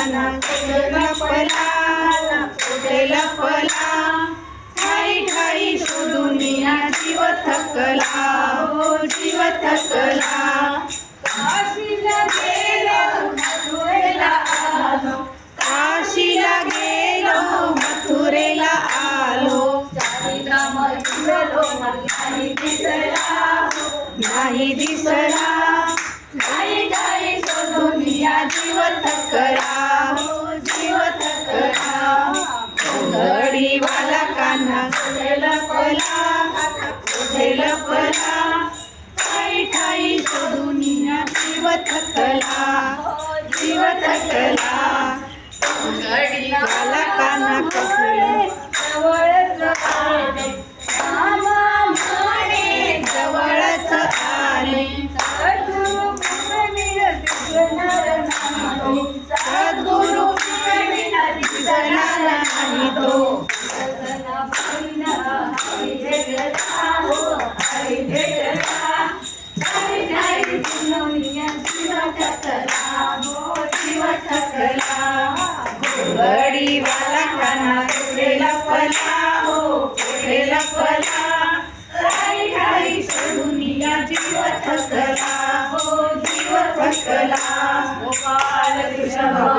काना लपला कुठे लपला ठाई ठाई शोधून जीव थकला हो जीव थकला काशीला गेलो मथुरेला आलो काशीला गेलो मथुरेला आलो चारीला मथुरेलो नाही दिसला नाही दिसला ठाई ठाई शोधून जीव थकला हो जीव थकला घडीवाला कान्हा कुठे लपला ठाई ठाई शोधून जीव थकला जीव थकला घडीवाला कान्हा कुठे जवळच आले मामा म्हणे जवळच आले सद्गुरु दिसणार नाही तो घडीवाला कान्हा कुठे लपला हो कुठे लपला ठाई ठाई शोधून जीव थकला हो जीव थकला गोपाल कृष्ण